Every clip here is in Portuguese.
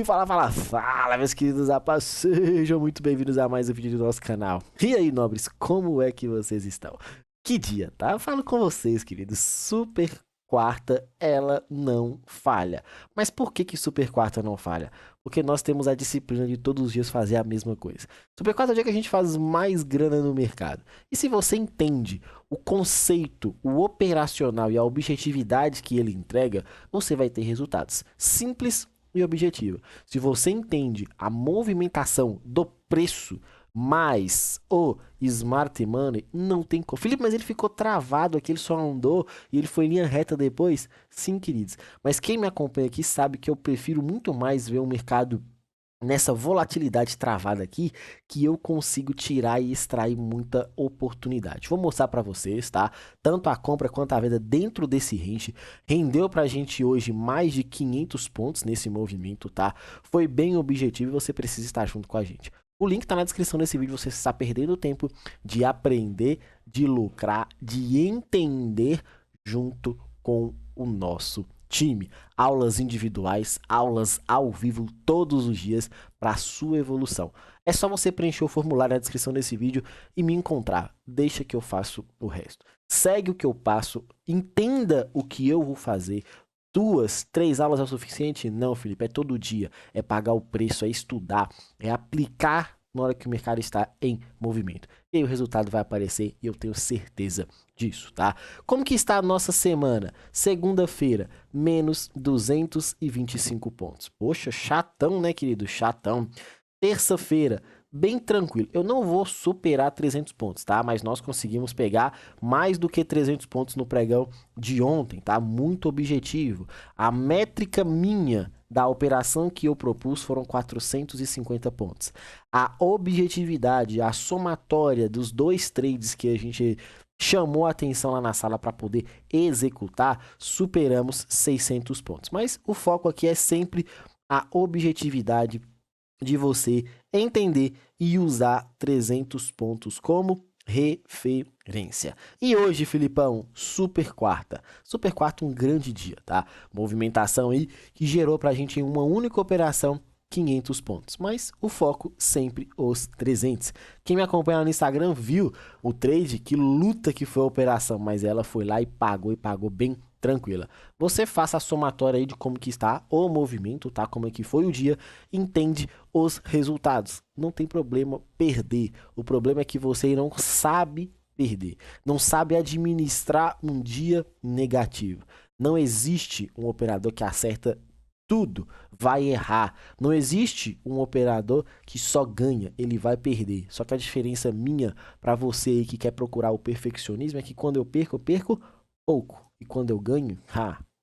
Fala, fala, fala, meus queridos rapazes, sejam muito bem-vindos a mais um vídeo do nosso canal. E aí, nobres, como é que vocês estão? Que dia, tá? Eu falo com vocês, queridos, Super Quarta, ela não falha. Mas por que Super Quarta não falha? Porque nós temos a disciplina de todos os dias fazer a mesma coisa. Super Quarta é o dia que a gente faz mais grana no mercado. E se você entende o conceito, o operacional e a objetividade que ele entrega, você vai ter resultados simples e objetiva. Se você entende a movimentação do preço mais o Smart Money, não tem como. Felipe, mas ele ficou travado aqui, ele só andou e ele foi em linha reta depois? Sim, queridos. Mas quem me acompanha aqui sabe que eu prefiro muito mais ver o mercado nessa volatilidade travada aqui, que eu consigo tirar e extrair muita oportunidade. Vou mostrar para vocês, tá? Tanto a compra quanto a venda dentro desse range. Rendeu pra gente hoje mais de 500 pontos nesse movimento, tá? Foi bem objetivo e você precisa estar junto com a gente. O link tá na descrição desse vídeo, você está perdendo tempo de aprender, de lucrar, de entender junto com o nosso time. Aulas individuais, aulas ao vivo todos os dias para sua evolução. É só você preencher o formulário na descrição desse vídeo e me encontrar. Deixa que eu faço o resto. Segue o que eu passo, entenda o que eu vou fazer. 2, 3 aulas é o suficiente? Não, Felipe, é todo dia. É pagar o preço, é estudar, é aplicar na hora que o mercado está em movimento. E aí o resultado vai aparecer e eu tenho certeza disso, tá? Como que está a nossa semana? Segunda-feira, menos 225 pontos. Poxa, chatão, né, querido? Chatão. Terça-feira, bem tranquilo. Eu não vou superar 300 pontos, tá? Mas nós conseguimos pegar mais do que 300 pontos no pregão de ontem, tá? Muito objetivo. A métrica minha da operação que eu propus foram 450 pontos. A objetividade, a somatória dos dois trades que a gente chamou a atenção lá na sala para poder executar, superamos 600 pontos. Mas o foco aqui é sempre a objetividade de você entender e usar 300 pontos como referência. E hoje, Filipão, Super Quarta. Super Quarta, um grande dia, tá? Movimentação aí que gerou pra gente em uma única operação 500 pontos, mas o foco sempre os 300. Quem me acompanha no Instagram viu o trade, que luta que foi a operação, mas ela foi lá e pagou bem tranquila. Você faça a somatória aí de como que está o movimento, tá? Como é que foi o dia, entende os resultados. Não tem problema perder. O problema é que você não sabe perder, não sabe administrar um dia negativo. Não existe um operador que acerta tudo, vai errar. Não existe um operador que só ganha, ele vai perder. Só que a diferença minha para você aí que quer procurar o perfeccionismo é que quando eu perco pouco. E quando eu ganho,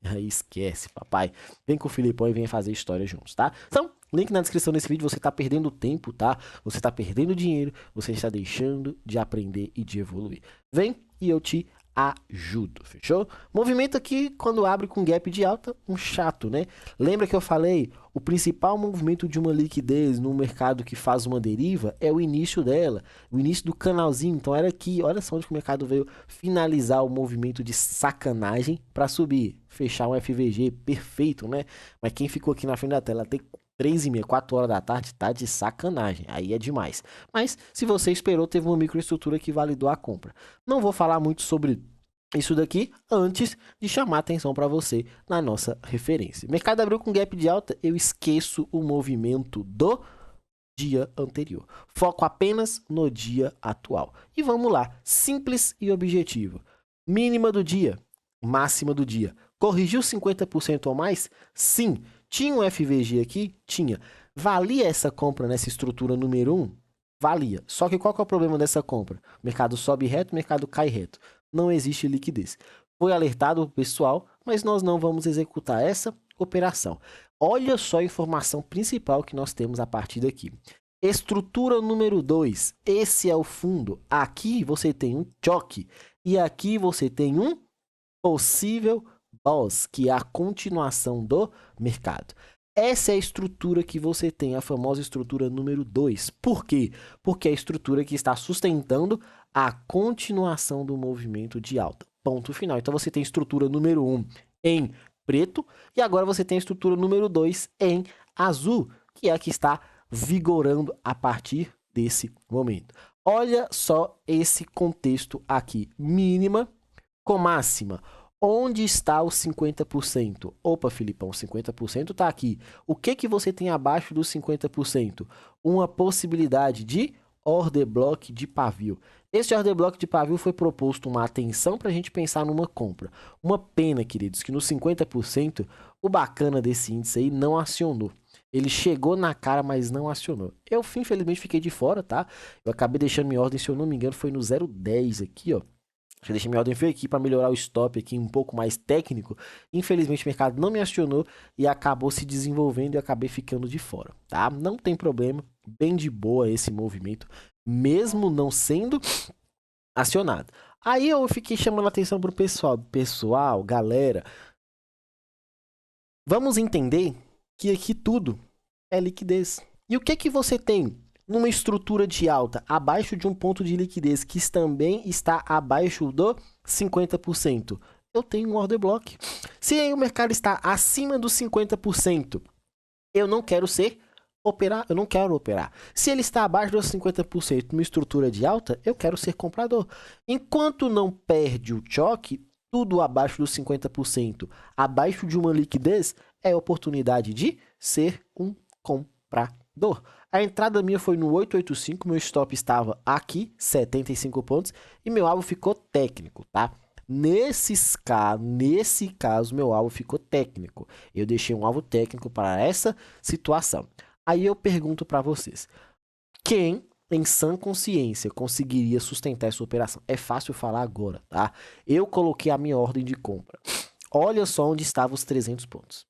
aí esquece, papai. Vem com o Filipão e vem fazer história juntos, tá? Então, link na descrição desse vídeo, você tá perdendo tempo, tá? Você tá perdendo dinheiro, você está deixando de aprender e de evoluir. Vem e eu te ajudo, fechou? Movimento aqui, quando abre com gap de alta, um chato, né? Lembra que eu falei, o principal movimento de uma liquidez no mercado que faz uma deriva é o início dela, o início do canalzinho. Então era aqui, olha só onde que o mercado veio finalizar o movimento de sacanagem para subir, fechar um FVG perfeito, né? Mas quem ficou aqui na frente da tela tem 3h30, 4 horas da tarde, tá de sacanagem, aí é demais. Mas se você esperou, teve uma microestrutura que validou a compra. Não vou falar muito sobre isso daqui antes de chamar atenção para você na nossa referência. Mercado abriu com gap de alta, eu esqueço o movimento do dia anterior. Foco apenas no dia atual. E vamos lá, simples e objetivo. Mínima do dia, máxima do dia. Corrigiu 50% ou mais? Sim. Tinha um FVG aqui? Tinha. Valia essa compra nessa estrutura número 1? Valia. Só que qual que é o problema dessa compra? O mercado sobe reto, o mercado cai reto. Não existe liquidez. Foi alertado o pessoal, mas nós não vamos executar essa operação. Olha só a informação principal que nós temos a partir daqui. Estrutura número 2. Esse é o fundo. Aqui você tem um choque e aqui você tem um possível boss, que é a continuação do mercado. Essa é a estrutura que você tem, a famosa estrutura número 2. Por quê? Porque é a estrutura que está sustentando a continuação do movimento de alta. Ponto final. Então você tem estrutura número 1 em preto, e agora você tem a estrutura número 2 em azul, que é a que está vigorando a partir desse momento. Olha só esse contexto aqui, mínima com máxima. Onde está os 50%? Opa, Filipão, 50% está aqui. O que você tem abaixo dos 50%? Uma possibilidade de order block de pavio. Esse order block de pavio foi proposto uma atenção para a gente pensar numa compra. Uma pena, queridos, que nos 50% o bacana desse índice aí não acionou. Ele chegou na cara, mas não acionou. Eu, infelizmente, fiquei de fora, tá? Eu acabei deixando minha ordem, se eu não me engano, foi no 0,10 aqui, ó. Já deixei minha ordem feita aqui para melhorar o stop aqui um pouco mais técnico. Infelizmente o mercado não me acionou e acabou se desenvolvendo e eu acabei ficando de fora, tá? Não tem problema, bem de boa esse movimento, mesmo não sendo acionado. Aí eu fiquei chamando a atenção pro pessoal. Pessoal, galera, vamos entender que aqui tudo é liquidez. E o que você tem numa estrutura de alta abaixo de um ponto de liquidez que também está abaixo do 50%? Eu tenho um order block. Se aí o mercado está acima dos 50%, eu não quero operar. Se ele está abaixo dos 50% numa estrutura de alta, eu quero ser comprador. Enquanto não perde o choque, tudo abaixo dos 50%, abaixo de uma liquidez, é oportunidade de ser um comprador. A entrada minha foi no 885, meu stop estava aqui, 75 pontos, e meu alvo ficou técnico, tá? Nesse caso, meu alvo ficou técnico. Eu deixei um alvo técnico para essa situação. Aí eu pergunto para vocês, quem em sã consciência conseguiria sustentar essa operação? É fácil falar agora, tá? Eu coloquei a minha ordem de compra. Olha só onde estavam os 300 pontos.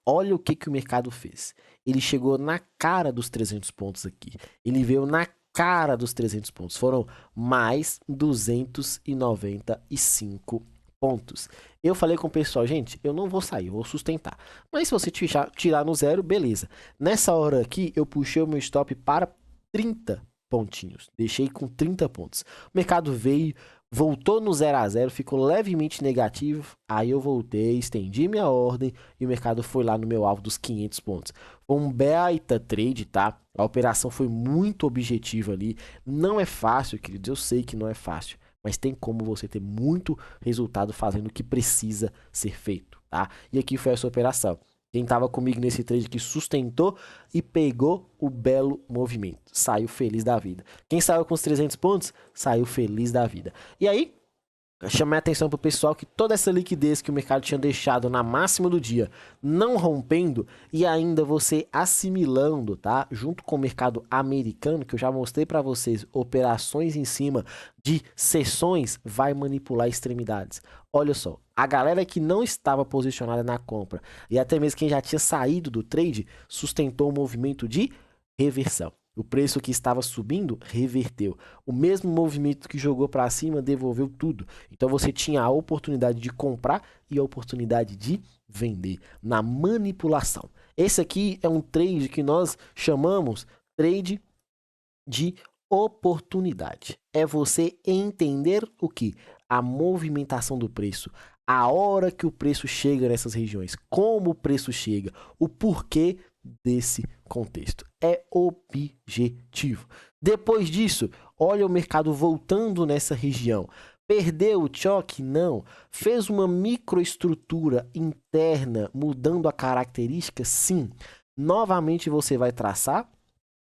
Olha o que o mercado fez. Ele chegou na cara dos 300 pontos aqui. Ele veio na cara dos 300 pontos. Foram mais 295 pontos. Eu falei com o pessoal, gente, eu não vou sair, eu vou sustentar. Mas se você tirar no zero, beleza. Nessa hora aqui, eu puxei o meu stop para 30 pontinhos. Deixei com 30 pontos. O mercado veio, voltou no 0 a 0, ficou levemente negativo, aí eu voltei, estendi minha ordem e o mercado foi lá no meu alvo dos 500 pontos. Foi um baita trade, tá? A operação foi muito objetiva ali. Não é fácil, queridos, eu sei que não é fácil, mas tem como você ter muito resultado fazendo o que precisa ser feito, tá? E aqui foi essa operação. Quem estava comigo nesse trade que sustentou e pegou o belo movimento. Saiu feliz da vida. Quem saiu com os 300 pontos, saiu feliz da vida. E aí, chamei a atenção para o pessoal que toda essa liquidez que o mercado tinha deixado na máxima do dia, não rompendo e ainda você assimilando, tá? Junto com o mercado americano, que eu já mostrei para vocês, operações em cima de sessões, vai manipular extremidades. Olha só, a galera que não estava posicionada na compra e até mesmo quem já tinha saído do trade, sustentou o movimento de reversão. O preço que estava subindo reverteu. O mesmo movimento que jogou para cima devolveu tudo. Então você tinha a oportunidade de comprar e a oportunidade de vender na manipulação. Esse aqui é um trade que nós chamamos trade de oportunidade. É você entender o que? A movimentação do preço, a hora que o preço chega nessas regiões, como o preço chega, o porquê desse contexto. É objetivo. Depois disso, olha o mercado voltando nessa região. Perdeu o choque? Não. Fez uma microestrutura interna mudando a característica? Sim. Novamente você vai traçar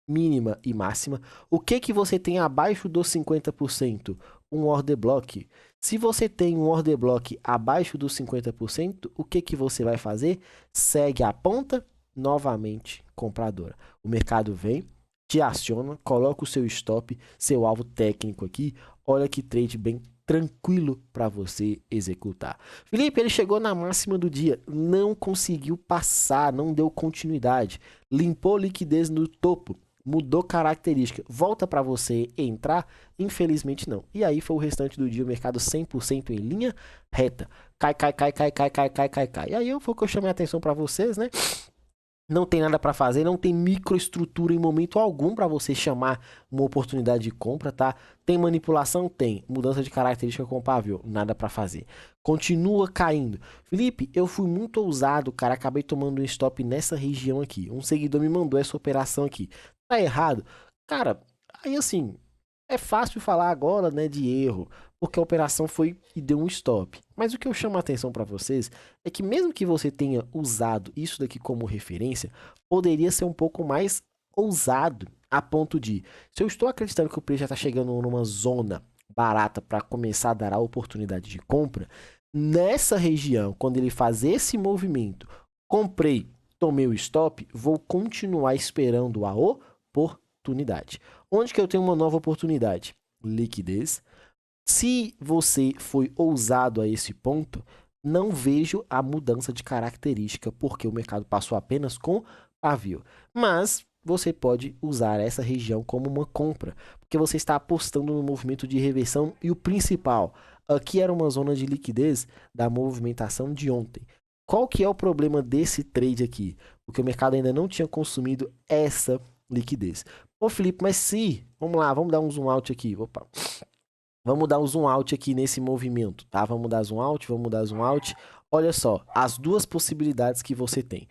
mínima e máxima. O que você tem abaixo dos 50%? Um order block. Se você tem um order block abaixo dos 50%, o que você vai fazer? Segue a ponta, novamente compradora. O mercado vem, te aciona, coloca o seu stop, seu alvo técnico aqui. Olha que trade bem tranquilo para você executar. Felipe, ele chegou na máxima do dia, não conseguiu passar, não deu continuidade, limpou liquidez no topo, mudou característica, volta para você entrar? Infelizmente não. E aí foi o restante do dia, o mercado 100% em linha reta. Cai. E aí foi o que eu chamei a atenção para vocês, né? Não tem nada para fazer, não tem microestrutura em momento algum para você chamar uma oportunidade de compra, tá? Tem manipulação? Tem. Mudança de característica compável? Nada para fazer. Continua caindo. Felipe, eu fui muito ousado, cara, acabei tomando um stop nessa região aqui. Um seguidor me mandou essa operação aqui. Tá errado? Cara, aí assim, é fácil falar agora, né, de erro, porque a operação foi e deu um stop. Mas o que eu chamo a atenção para vocês é que mesmo que você tenha usado isso daqui como referência, poderia ser um pouco mais ousado a ponto de, se eu estou acreditando que o preço já está chegando numa zona barata para começar a dar a oportunidade de compra, nessa região, quando ele faz esse movimento, comprei, tomei o stop, vou continuar esperando a oportunidade. Onde que eu tenho uma nova oportunidade? Liquidez. Se você foi ousado a esse ponto, não vejo a mudança de característica, porque o mercado passou apenas com pavio. Mas você pode usar essa região como uma compra, porque você está apostando no movimento de reversão e o principal, aqui era uma zona de liquidez da movimentação de ontem. Qual que é o problema desse trade aqui? Porque o mercado ainda não tinha consumido essa liquidez. Ô Felipe, mas se, vamos lá, vamos dar um zoom out aqui. Opa. Vamos dar um zoom out aqui nesse movimento, tá? Vamos dar zoom out, vamos dar zoom out. Olha só, as duas possibilidades que você tem.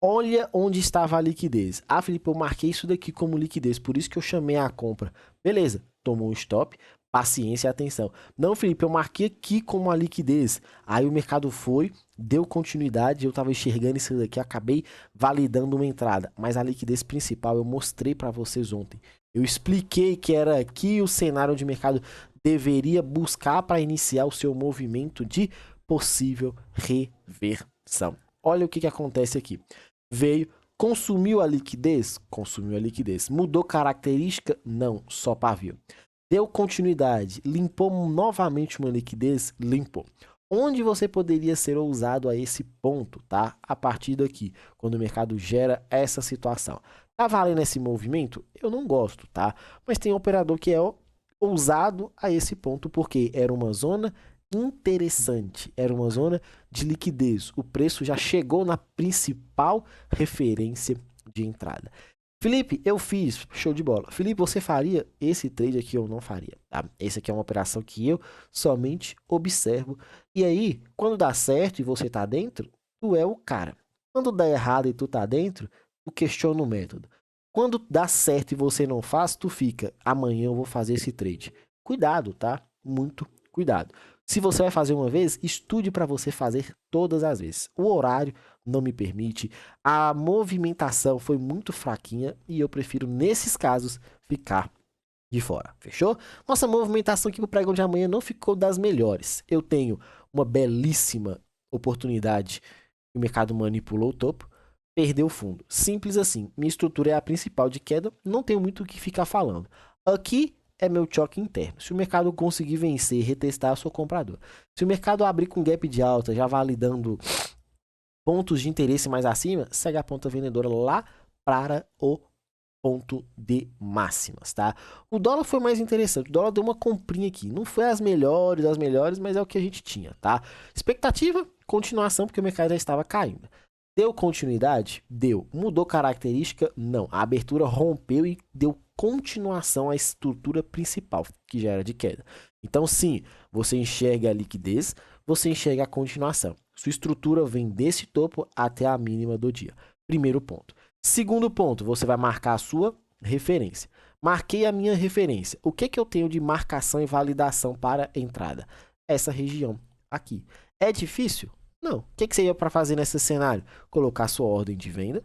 Olha onde estava a liquidez. Ah, Felipe, eu marquei isso daqui como liquidez, por isso que eu chamei a compra. Beleza, tomou um stop, paciência e atenção. Não, Felipe, eu marquei aqui como a liquidez. Aí o mercado foi, deu continuidade, eu estava enxergando isso daqui, acabei validando uma entrada. Mas a liquidez principal eu mostrei para vocês ontem. Eu expliquei que era aqui o cenário de mercado deveria buscar para iniciar o seu movimento de possível reversão. Olha o que acontece aqui. Veio, consumiu a liquidez? Consumiu a liquidez. Mudou característica? Não, só pavio. Deu continuidade, limpou novamente uma liquidez? Limpou. Onde você poderia ser ousado a esse ponto, tá? A partir daqui, quando o mercado gera essa situação. Tá valendo esse movimento? Eu não gosto, tá? Mas tem um operador que é ousado a esse ponto, porque era uma zona interessante, era uma zona de liquidez. O preço já chegou na principal referência de entrada. Felipe, eu fiz, show de bola. Felipe, você faria esse trade aqui? Eu não faria, tá? Esse aqui é uma operação que eu somente observo. E aí, quando dá certo e você tá dentro, tu é o cara. Quando dá errado e tu tá dentro, tu questiona o método. Quando dá certo e você não faz, tu fica, amanhã eu vou fazer esse trade. Cuidado, tá? Muito cuidado. Se você vai fazer uma vez, estude para você fazer todas as vezes. O horário não me permite, a movimentação foi muito fraquinha e eu prefiro, nesses casos, ficar de fora. Fechou? Nossa movimentação aqui pro pregão de amanhã não ficou das melhores. Eu tenho uma belíssima oportunidade. O mercado manipulou o topo, perdeu o fundo. Simples assim. Minha estrutura é a principal de queda, não tenho muito o que ficar falando. Aqui é meu choque interno. Se o mercado conseguir vencer, retestar, eu sou comprador. Se o mercado abrir com gap de alta, já validando pontos de interesse mais acima, segue a ponta vendedora lá para o ponto de máximas, tá? O dólar foi mais interessante. O dólar deu uma comprinha aqui. Não foi as melhores, mas é o que a gente tinha, tá? Expectativa, continuação, porque o mercado já estava caindo. Deu continuidade? Deu. Mudou característica? Não. A abertura rompeu e deu continuação à estrutura principal, que já era de queda. Então, sim, você enxerga a liquidez, você enxerga a continuação. Sua estrutura vem desse topo até a mínima do dia. Primeiro ponto. Segundo ponto, você vai marcar a sua referência. Marquei a minha referência. O que eu tenho de marcação e validação para entrada? Essa região aqui. É difícil? Não. O que você ia para fazer nesse cenário? Colocar sua ordem de venda,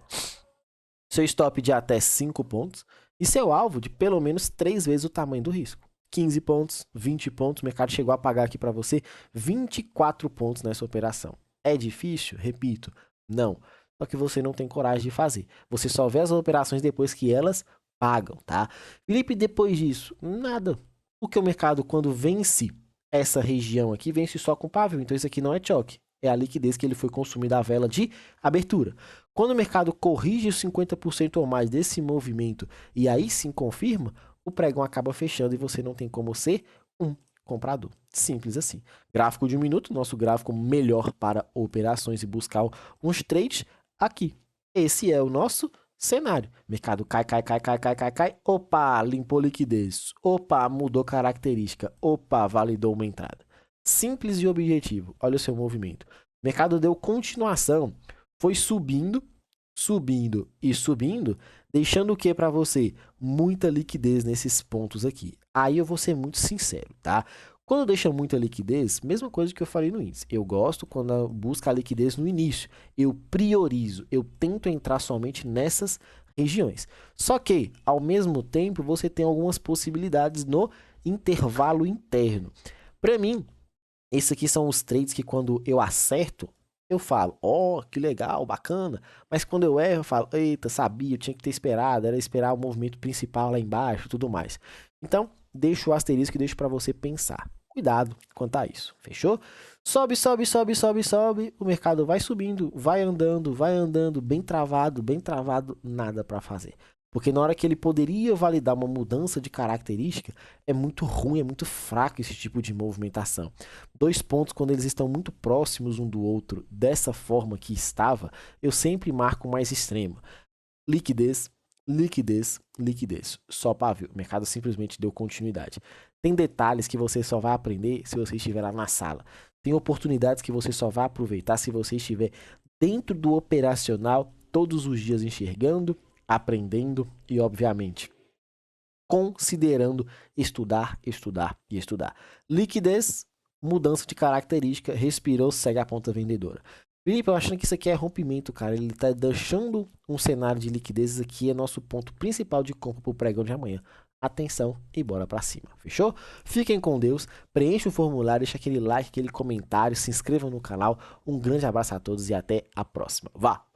seu stop de até 5 pontos e seu alvo de pelo menos 3 vezes o tamanho do risco. 15 pontos, 20 pontos, o mercado chegou a pagar aqui para você 24 pontos nessa operação. É difícil? Repito, não. Só que você não tem coragem de fazer. Você só vê as operações depois que elas pagam, tá? Felipe, depois disso, nada. Porque o mercado, quando vence essa região aqui, vence só com pavio. Então isso aqui não é choque. É a liquidez que ele foi consumido da vela de abertura. Quando o mercado corrige os 50% ou mais desse movimento e aí sim confirma, o pregão acaba fechando e você não tem como ser um comprador. Simples assim. Gráfico de 1 minuto, nosso gráfico melhor para operações e buscar uns trades aqui. Esse é o nosso cenário. Mercado cai, cai, cai, cai, cai, cai, cai. Opa, limpou liquidez. Opa, mudou característica. Opa, validou uma entrada. Simples e objetivo. Olha o seu movimento. O mercado deu continuação. Foi subindo, subindo e subindo, deixando o que para você? Muita liquidez nesses pontos aqui. Aí eu vou ser muito sincero, tá? Quando deixa muita liquidez, mesma coisa que eu falei no índice. Eu gosto quando busca a liquidez no início. Eu priorizo, eu tento entrar somente nessas regiões. Só que, ao mesmo tempo, você tem algumas possibilidades no intervalo interno. Para mim, esses aqui são os trades que quando eu acerto, eu falo, ó, que legal, bacana. Mas quando eu erro, eu falo, eita, sabia, eu tinha que ter esperado, era esperar o movimento principal lá embaixo e tudo mais. Então, deixo o asterisco e deixo para você pensar. Cuidado quanto a isso, fechou? Sobe, sobe, sobe, sobe, sobe, o mercado vai subindo, vai andando, bem travado, nada para fazer. Porque na hora que ele poderia validar uma mudança de característica, é muito ruim, é muito fraco esse tipo de movimentação. Dois pontos, quando eles estão muito próximos um do outro, dessa forma que estava, eu sempre marco mais extremo. Liquidez, liquidez, liquidez. Só pavio. O mercado simplesmente deu continuidade. Tem detalhes que você só vai aprender se você estiver lá na sala. Tem oportunidades que você só vai aproveitar se você estiver dentro do operacional, todos os dias enxergando, aprendendo e, obviamente, considerando estudar, estudar e estudar. Liquidez, mudança de característica, respirou, segue a ponta vendedora. Felipe, eu achando que isso aqui é rompimento, cara. Ele tá deixando um cenário de liquidez. Isso aqui é nosso ponto principal de compra pro pregão de amanhã. Atenção e bora pra cima, fechou? Fiquem com Deus, preencha o formulário, deixa aquele like, aquele comentário, se inscrevam no canal. Um grande abraço a todos e até a próxima. Vá!